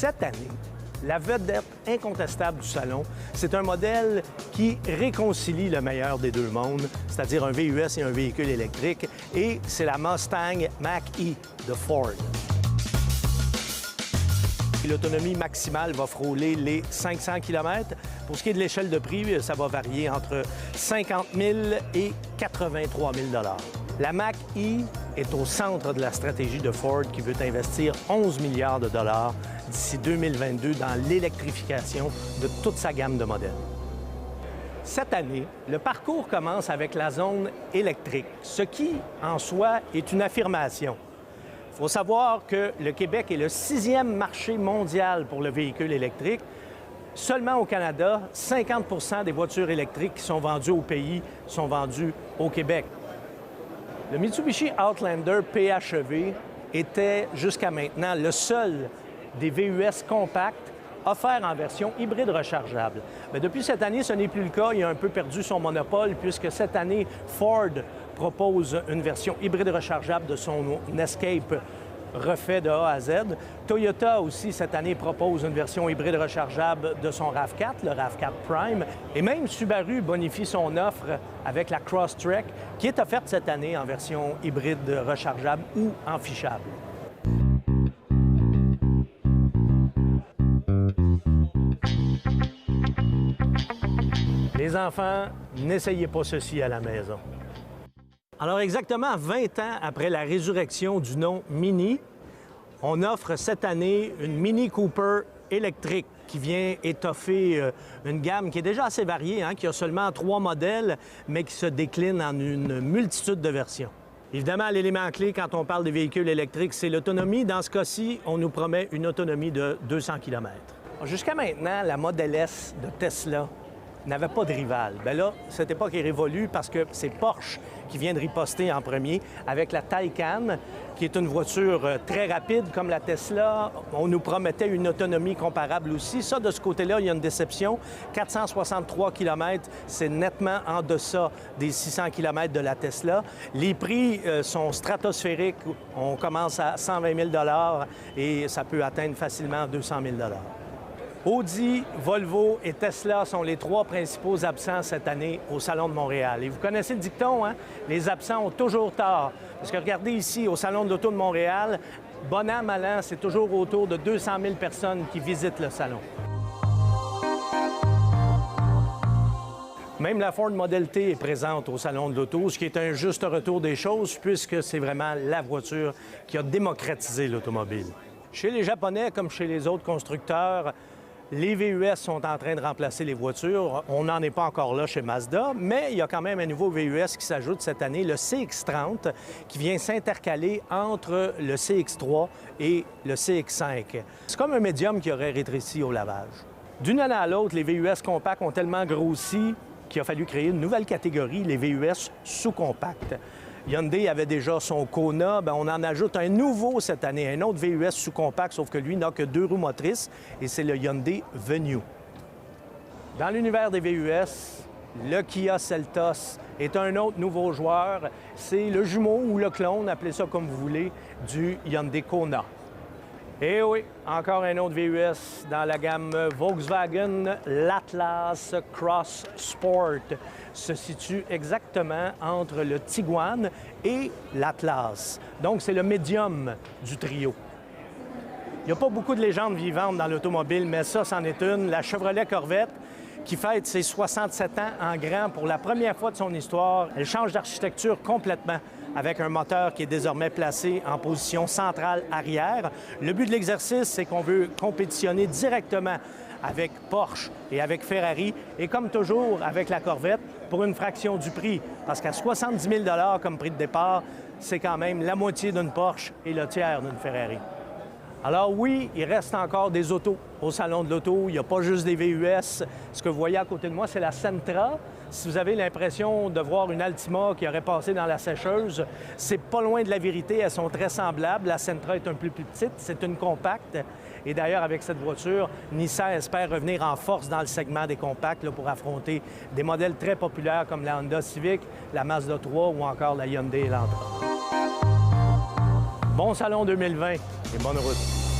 Cette année, la vedette incontestable du salon, c'est un modèle qui réconcilie le meilleur des deux mondes, c'est-à-dire un VUS et un véhicule électrique, et c'est la Mustang Mach-E de Ford. L'autonomie maximale va frôler les 500 km. Pour ce qui est de l'échelle de prix, ça va varier entre 50 000 et 83 000 $. La Mach-E est au centre de la stratégie de Ford qui veut investir 11 milliards de dollars d'ici 2022 dans l'électrification de toute sa gamme de modèles. Cette année, le parcours commence avec la zone électrique, ce qui, en soi, est une affirmation. Il faut savoir que le Québec est le 6e marché mondial pour le véhicule électrique. Seulement au Canada, 50 des voitures électriques qui sont vendues au pays sont vendues au Québec. Le Mitsubishi Outlander PHEV était jusqu'à maintenant le seul des VUS compacts offerts en version hybride rechargeable. Mais depuis cette année, ce n'est plus le cas. Il a un peu perdu son monopole puisque cette année, Ford propose une version hybride rechargeable de son Escape refait de A à Z. Toyota aussi, cette année, propose une version hybride rechargeable de son RAV4, le RAV4 Prime. Et même Subaru bonifie son offre avec la Crosstrek, qui est offerte cette année en version hybride rechargeable ou en fichable. Les enfants, n'essayez pas ceci à la maison. Alors exactement 20 ans après la résurrection du nom Mini, on offre cette année une Mini Cooper électrique qui vient étoffer une gamme qui est déjà assez variée, qui a seulement 3 modèles, mais qui se décline en une multitude de versions. Évidemment, l'élément clé quand on parle des véhicules électriques, c'est l'autonomie. Dans ce cas-ci, on nous promet une autonomie de 200 km. Jusqu'à maintenant, la Model S de Tesla n'avait pas de rival. Bien là, cette époque est révolue parce que c'est Porsche qui vient de riposter en premier avec la Taycan, qui est une voiture très rapide comme la Tesla. On nous promettait une autonomie comparable aussi. Ça, de ce côté-là, il y a une déception. 463 km, c'est nettement en deçà des 600 km de la Tesla. Les prix sont stratosphériques. On commence à 120 000 $ et ça peut atteindre facilement 200 000 $. Audi, Volvo et Tesla sont les 3 principaux absents cette année au Salon de Montréal. Et vous connaissez le dicton, les absents ont toujours tort. Parce que regardez ici, au Salon de l'Auto de Montréal, bon an, mal an, c'est toujours autour de 200 000 personnes qui visitent le salon. Même la Ford Model T est présente au Salon de l'Auto, ce qui est un juste retour des choses, puisque c'est vraiment la voiture qui a démocratisé l'automobile. Chez les Japonais, comme chez les autres constructeurs, les VUS sont en train de remplacer les voitures. On n'en est pas encore là chez Mazda, mais il y a quand même un nouveau VUS qui s'ajoute cette année, le CX-30, qui vient s'intercaler entre le CX-3 et le CX-5. C'est comme un médium qui aurait rétréci au lavage. D'une année à l'autre, les VUS compacts ont tellement grossi qu'il a fallu créer une nouvelle catégorie, les VUS sous-compacts. Hyundai avait déjà son Kona, bien, on en ajoute un nouveau cette année, un autre VUS sous-compact, sauf que lui n'a que 2 roues motrices, et c'est le Hyundai Venue. Dans l'univers des VUS, le Kia Seltos est un autre nouveau joueur. C'est le jumeau ou le clone, appelez ça comme vous voulez, du Hyundai Kona. Et oui, encore un autre VUS dans la gamme Volkswagen, l'Atlas Cross Sport se situe exactement entre le Tiguan et l'Atlas. Donc, c'est le médium du trio. Il n'y a pas beaucoup de légendes vivantes dans l'automobile, mais ça, c'en est une. La Chevrolet Corvette, qui fête ses 67 ans en grand pour la première fois de son histoire. Elle change d'architecture complètement avec un moteur qui est désormais placé en position centrale arrière. Le but de l'exercice, c'est qu'on veut compétitionner directement avec Porsche et avec Ferrari, et comme toujours avec la Corvette, pour une fraction du prix. Parce qu'à 70 000 $ comme prix de départ, c'est quand même la moitié d'une Porsche et le tiers d'une Ferrari. Alors oui, il reste encore des autos au Salon de l'Auto. Il n'y a pas juste des VUS. Ce que vous voyez à côté de moi, c'est la Sentra. Si vous avez l'impression de voir une Altima qui aurait passé dans la sécheuse, c'est pas loin de la vérité. Elles sont très semblables. La Sentra est un peu plus petite. C'est une compacte. Et d'ailleurs, avec cette voiture, Nissan espère revenir en force dans le segment des compacts pour affronter des modèles très populaires comme la Honda Civic, la Mazda 3 ou encore la Hyundai Elantra. Bon Salon 2020 et bonne route!